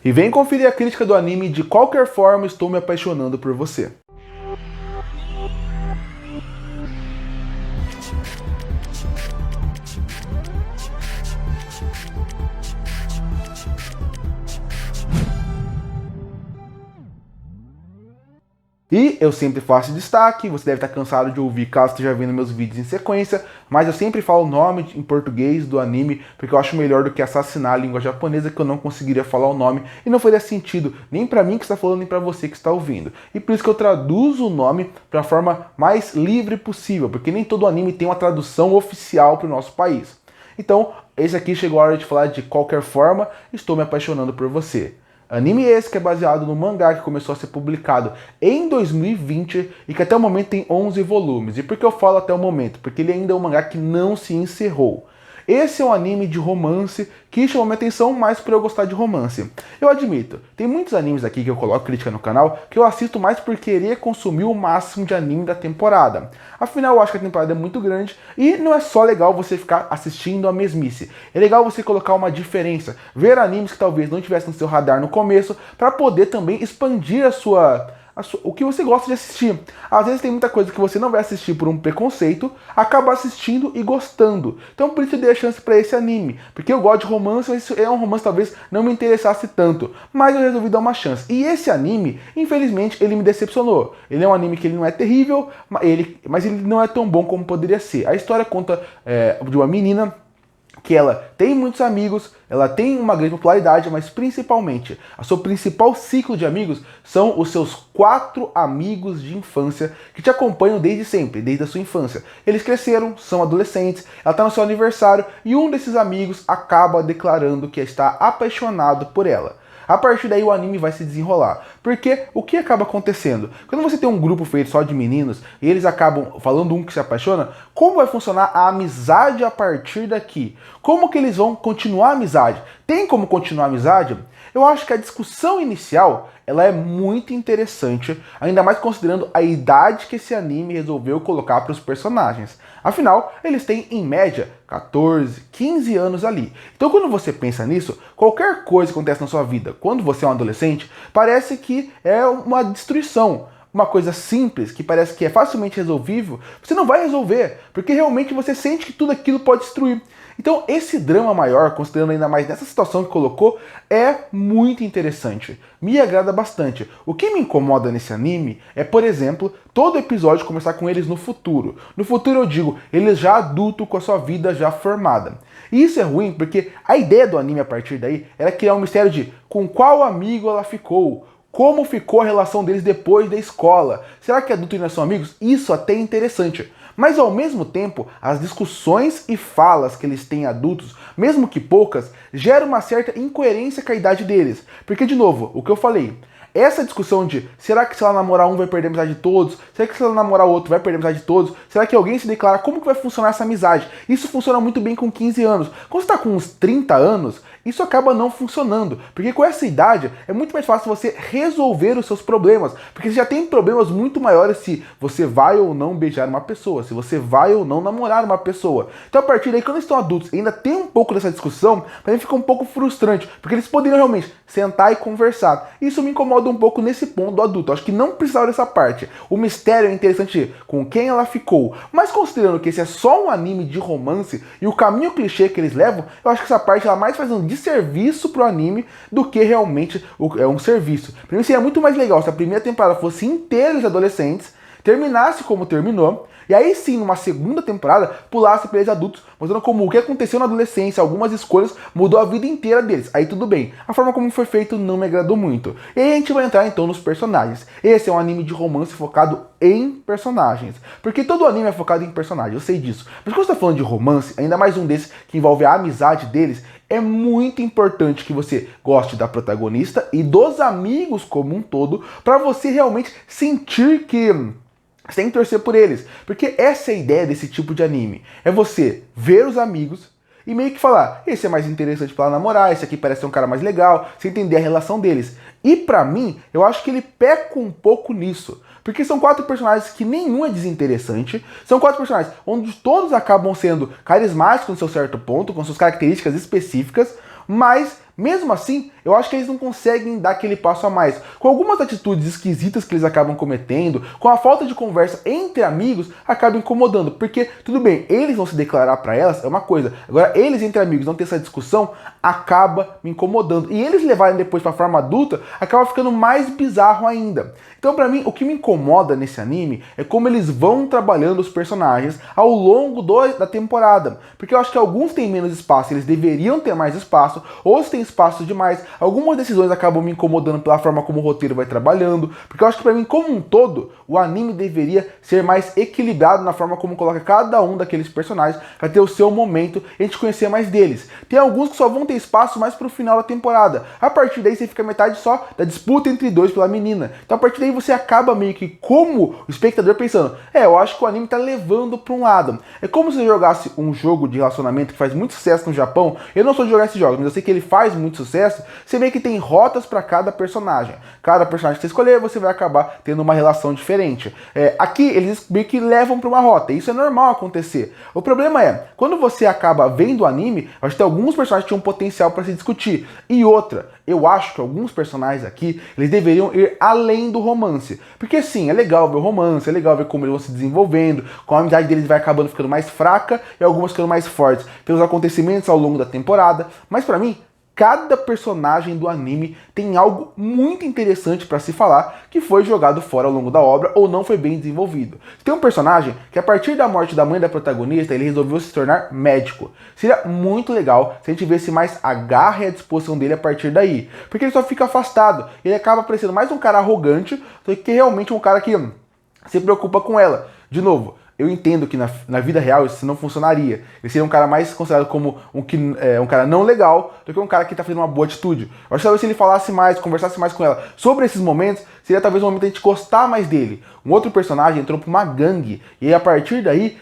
E vem conferir a crítica do anime De Qualquer Forma Estou Me Apaixonando por Você. E eu sempre faço destaque, você deve estar cansado de ouvir caso esteja vendo meus vídeos em sequência, mas eu sempre falo o nome em português do anime, porque eu acho melhor do que assassinar a língua japonesa, que eu não conseguiria falar o nome, e não faria sentido nem pra mim que está falando, nem pra você que está ouvindo. E por isso que eu traduzo o nome para a forma mais livre possível, porque nem todo anime tem uma tradução oficial para o nosso país. Então, esse aqui chegou a hora de falar De Qualquer Forma Estou Me Apaixonando por Você. Anime esse que é baseado no mangá que começou a ser publicado em 2020 e que até o momento tem 11 volumes. E por que eu falo até o momento? Porque ele ainda é um mangá que não se encerrou. Esse é um anime de romance que chamou minha atenção mais por eu gostar de romance. Eu admito, tem muitos animes aqui que eu coloco crítica no canal que eu assisto mais por querer consumir o máximo de anime da temporada. Afinal, eu acho que a temporada é muito grande e não é só legal você ficar assistindo a mesmice. É legal você colocar uma diferença, ver animes que talvez não tivessem no seu radar no começo, para poder também expandir o que você gosta de assistir. Às vezes tem muita coisa que você não vai assistir por um preconceito, acaba assistindo e gostando. Então por isso eu dei a chance para esse anime, porque eu gosto de romance, mas isso é um romance que talvez não me interessasse tanto, mas eu resolvi dar uma chance. E esse anime, infelizmente, ele me decepcionou. Ele é um anime que ele não é terrível, mas ele não é tão bom como poderia ser. A história conta de uma menina que ela tem muitos amigos, ela tem uma grande popularidade, mas principalmente, o seu principal ciclo de amigos são os seus 4 amigos de infância que te acompanham desde sempre, desde a sua infância. Eles cresceram, são adolescentes, ela está no seu aniversário e um desses amigos acaba declarando que está apaixonado por ela. A partir daí o anime vai se desenrolar. Porque o que acaba acontecendo? Quando você tem um grupo feito só de meninos e eles acabam falando um que se apaixona, como vai funcionar a amizade a partir daqui? Como que eles vão continuar a amizade? Tem como continuar a amizade? Eu acho que a discussão inicial ela é muito interessante, ainda mais considerando a idade que esse anime resolveu colocar para os personagens. Afinal, eles têm, em média, 14, 15 anos ali. Então, quando você pensa nisso, qualquer coisa que acontece na sua vida, quando você é um adolescente, parece que é uma destruição. Uma coisa simples, que parece que é facilmente resolvível, você não vai resolver, porque realmente você sente que tudo aquilo pode destruir. Então esse drama maior, considerando ainda mais nessa situação que colocou, é muito interessante. Me agrada bastante. O que me incomoda nesse anime é, por exemplo, todo episódio começar com eles no futuro. No futuro eu digo, eles já adultos com a sua vida já formada. E isso é ruim porque a ideia do anime a partir daí era criar um mistério de com qual amigo ela ficou. Como ficou a relação deles depois da escola? Será que adultos ainda são amigos? Isso até é interessante. Mas ao mesmo tempo, as discussões e falas que eles têm adultos, mesmo que poucas, geram uma certa incoerência com a idade deles. Porque, de novo, o que eu falei, essa discussão de será que se ela namorar um vai perder a amizade de todos? Será que se ela namorar o outro vai perder a amizade de todos? Será que alguém se declara? Como que vai funcionar essa amizade? Isso funciona muito bem com 15 anos. Quando você está com uns 30 anos, isso acaba não funcionando. Porque com essa idade é muito mais fácil você resolver os seus problemas. Porque você já tem problemas muito maiores se você vai ou não beijar uma pessoa, se você vai ou não namorar uma pessoa. Então a partir daí, quando eles estão adultos e ainda tem um pouco dessa discussão, pra mim fica um pouco frustrante. Porque eles poderiam realmente sentar e conversar. Isso me incomoda um pouco nesse ponto do adulto. Eu acho que não precisava dessa parte. O mistério é interessante com quem ela ficou. Mas considerando que esse é só um anime de romance e o caminho clichê que eles levam, eu acho que essa parte ela mais faz um desserviço pro anime do que realmente é um serviço. Pra mim seria muito mais legal se a primeira temporada fosse inteira de adolescentes, terminasse como terminou, e aí sim, numa segunda temporada, pulasse para eles adultos, mostrando como o que aconteceu na adolescência, algumas escolhas, mudou a vida inteira deles. Aí tudo bem. A forma como foi feito não me agradou muito. E aí a gente vai entrar então nos personagens. Esse é um anime de romance focado em personagens. Porque todo anime é focado em personagens, eu sei disso. Mas quando você está falando de romance, ainda mais um desses que envolve a amizade deles, é muito importante que você goste da protagonista e dos amigos como um todo, para você realmente sentir que você tem que torcer por eles. Porque essa é a ideia desse tipo de anime. É você ver os amigos e meio que falar, esse é mais interessante pra namorar, esse aqui parece ser um cara mais legal, você entender a relação deles. E pra mim, eu acho que ele peca um pouco nisso. Porque são 4 personagens que nenhum é desinteressante. São 4 personagens onde todos acabam sendo carismáticos no seu certo ponto, com suas características específicas. Mas, mesmo assim, Eu acho que eles não conseguem dar aquele passo a mais. Com algumas atitudes esquisitas que eles acabam cometendo, com a falta de conversa entre amigos, acaba incomodando. Porque, tudo bem, eles vão se declarar pra elas, é uma coisa. Agora, eles entre amigos não ter essa discussão, acaba me incomodando. E eles levarem depois pra forma adulta, acaba ficando mais bizarro ainda. Então, pra mim, o que me incomoda nesse anime é como eles vão trabalhando os personagens ao longo da temporada. Porque eu acho que alguns têm menos espaço, eles deveriam ter mais espaço, outros têm espaço demais. Algumas decisões acabam me incomodando pela forma como o roteiro vai trabalhando. Porque eu acho que pra mim, como um todo, o anime deveria ser mais equilibrado na forma como coloca cada um daqueles personagens pra ter o seu momento e a gente conhecer mais deles. Tem alguns que só vão ter espaço mais pro final da temporada. A partir daí você fica metade só da disputa entre dois pela menina. Então a partir daí você acaba meio que como o espectador pensando, eu acho que o anime tá levando pra um lado. É como se você jogasse um jogo de relacionamento que faz muito sucesso no Japão. Eu não sou de jogar esses jogos, mas eu sei que ele faz muito sucesso. Você vê que tem rotas pra cada personagem. Cada personagem que você escolher, você vai acabar tendo uma relação diferente. Aqui eles meio que levam pra uma rota. Isso é normal acontecer. O problema é, quando você acaba vendo o anime, acho que tem alguns personagens que tinham potencial pra se discutir. E outra, eu acho que alguns personagens aqui, eles deveriam ir além do romance. Porque sim, é legal ver o romance, é legal ver como eles vão se desenvolvendo, como a amizade deles vai acabando ficando mais fraca e algumas ficando mais fortes pelos acontecimentos ao longo da temporada. Mas pra mim, cada personagem do anime tem algo muito interessante para se falar que foi jogado fora ao longo da obra ou não foi bem desenvolvido. Tem um personagem que a partir da morte da mãe da protagonista, ele resolveu se tornar médico. Seria muito legal se a gente visse mais a garra e a disposição dele a partir daí. Porque ele só fica afastado, ele acaba parecendo mais um cara arrogante do que realmente um cara que se preocupa com ela. De novo, eu entendo que na vida real isso não funcionaria. Ele seria um cara mais considerado como um cara não legal do que um cara que está fazendo uma boa atitude. Eu acho que talvez se ele falasse mais, conversasse mais com ela sobre esses momentos, seria talvez um momento de a gente gostar mais dele. Um outro personagem entrou para uma gangue e aí, a partir daí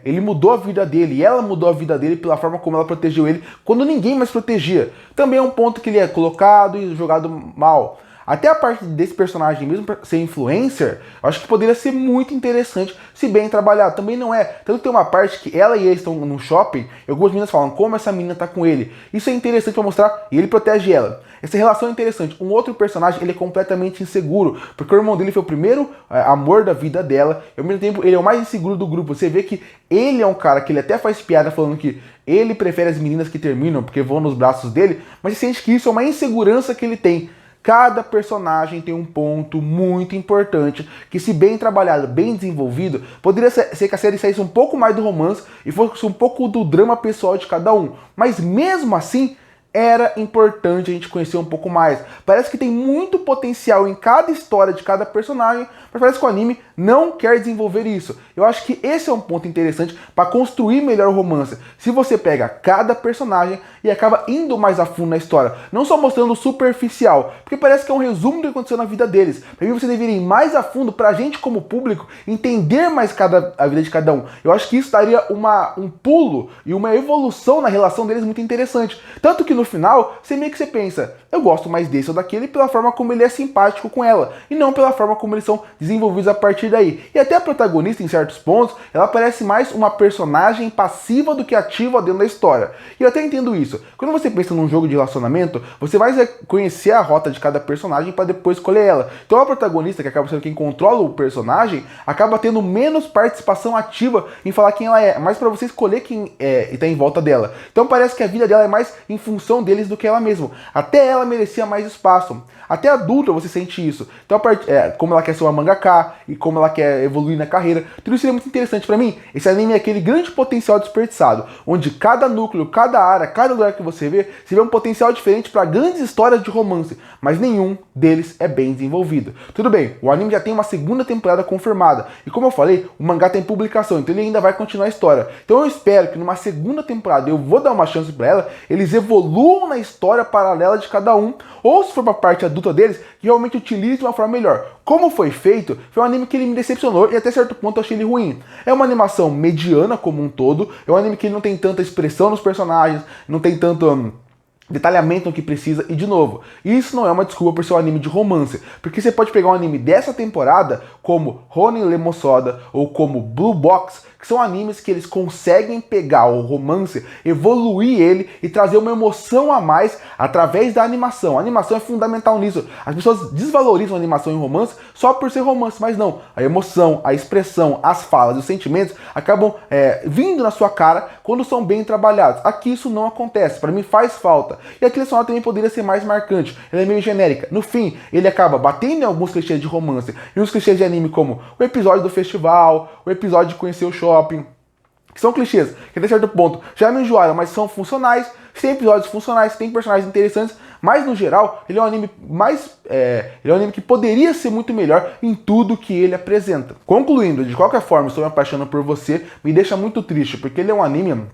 ele mudou a vida dele e ela mudou a vida dele pela forma como ela protegeu ele quando ninguém mais protegia. Também é um ponto que ele é colocado e jogado mal. Até a parte desse personagem, mesmo ser influencer, eu acho que poderia ser muito interessante se bem trabalhado. Também não é. Tanto que tem uma parte que ela e ele estão no shopping e algumas meninas falam como essa menina tá com ele. Isso é interessante pra mostrar e ele protege ela. Essa relação é interessante. Um outro personagem, ele é completamente inseguro, porque o irmão dele foi o primeiro amor da vida dela e ao mesmo tempo ele é o mais inseguro do grupo. Você vê que ele é um cara que ele até faz piada falando que ele prefere as meninas que terminam porque vão nos braços dele, mas você sente que isso é uma insegurança que ele tem. Cada personagem tem um ponto muito importante que, se bem trabalhado, bem desenvolvido, poderia ser que a série saísse um pouco mais do romance e fosse um pouco do drama pessoal de cada um. Mas mesmo assim, era importante a gente conhecer um pouco mais. Parece que tem muito potencial em cada história de cada personagem, mas parece que o anime não quer desenvolver isso. Eu acho que esse é um ponto interessante para construir melhor o romance. Se você pega cada personagem e acaba indo mais a fundo na história, não só mostrando o superficial, porque parece que é um resumo do que aconteceu na vida deles. Para mim, você deveria ir mais a fundo para a gente, como público, entender mais a vida de cada um. Eu acho que isso daria um pulo e uma evolução na relação deles muito interessante. Tanto que no final, você pensa, eu gosto mais desse ou daquele pela forma como ele é simpático com ela, e não pela forma como eles são desenvolvidos a partir daí. E até a protagonista, em certos pontos, ela parece mais uma personagem passiva do que ativa dentro da história. E eu até entendo isso. Quando você pensa num jogo de relacionamento, você vai conhecer a rota de cada personagem para depois escolher ela. Então a protagonista, que acaba sendo quem controla o personagem, acaba tendo menos participação ativa em falar quem ela é, mais para você escolher quem está em volta dela. Então parece que a vida dela é mais em função deles do que ela mesma. Até ela merecia mais espaço. Até adulta você sente isso. Então, como ela quer ser uma mangaka e como ela quer evoluir na carreira, tudo isso seria muito interessante pra mim. Esse anime é aquele grande potencial desperdiçado, onde cada núcleo, cada área, cada lugar que você vê um potencial diferente para grandes histórias de romance, mas nenhum deles é bem desenvolvido. Tudo bem, o anime já tem uma segunda temporada confirmada, e como eu falei, o mangá tem publicação, então ele ainda vai continuar a história. Então eu espero que numa segunda temporada, eu vou dar uma chance pra ela, eles evoluam na história paralela de cada um, ou se for pra parte adulta deles, que realmente utilize de uma forma melhor. Como foi feito, foi um anime que ele me decepcionou e até certo ponto eu achei ele ruim. É uma animação mediana como um todo, é um anime que não tem tanta expressão nos personagens, não tem tanto detalhamento no que precisa, e de novo, isso não é uma desculpa por ser um anime de romance, porque você pode pegar um anime dessa temporada, como Ronin Lemonsoda ou como Blue Box, que são animes que eles conseguem pegar o romance, evoluir ele e trazer uma emoção a mais através da animação. A animação é fundamental nisso. As pessoas desvalorizam a animação em romance só por ser romance, mas não. A emoção, a expressão, as falas, os sentimentos acabam vindo na sua cara quando são bem trabalhados. Aqui isso não acontece, para mim faz falta. E a trilha sonora também poderia ser mais marcante, ela é meio genérica. No fim, ele acaba batendo em alguns clichês de romance e uns clichês de anime, como o episódio do festival, o episódio de conhecer o shopping, que são clichês, que até certo ponto já me enjoaram, mas são funcionais, tem episódios funcionais, tem personagens interessantes, mas no geral, ele é um anime ele é um anime que poderia ser muito melhor em tudo que ele apresenta. Concluindo, de qualquer forma, estou me apaixonando por você, me deixa muito triste, porque ele é um anime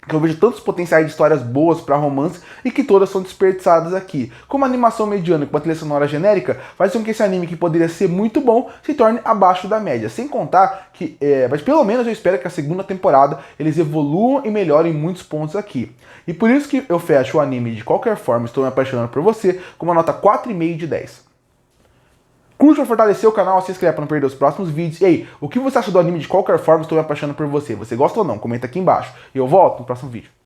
que eu vejo tantos potenciais de histórias boas para romance e que todas são desperdiçadas aqui. Com uma animação mediana e com uma trilha sonora genérica, faz com que esse anime, que poderia ser muito bom, se torne abaixo da média. Sem contar que, mas pelo menos eu espero que a segunda temporada eles evoluam e melhorem muitos pontos aqui. E por isso que eu fecho o anime de qualquer forma, estou me apaixonando por você, com uma nota 4,5 de 10. Curte para fortalecer o canal, se inscreve para não perder os próximos vídeos. E aí, o que você acha do anime de qualquer forma? Estou me apaixonando por você. Você gosta ou não? Comenta aqui embaixo. E eu volto no próximo vídeo.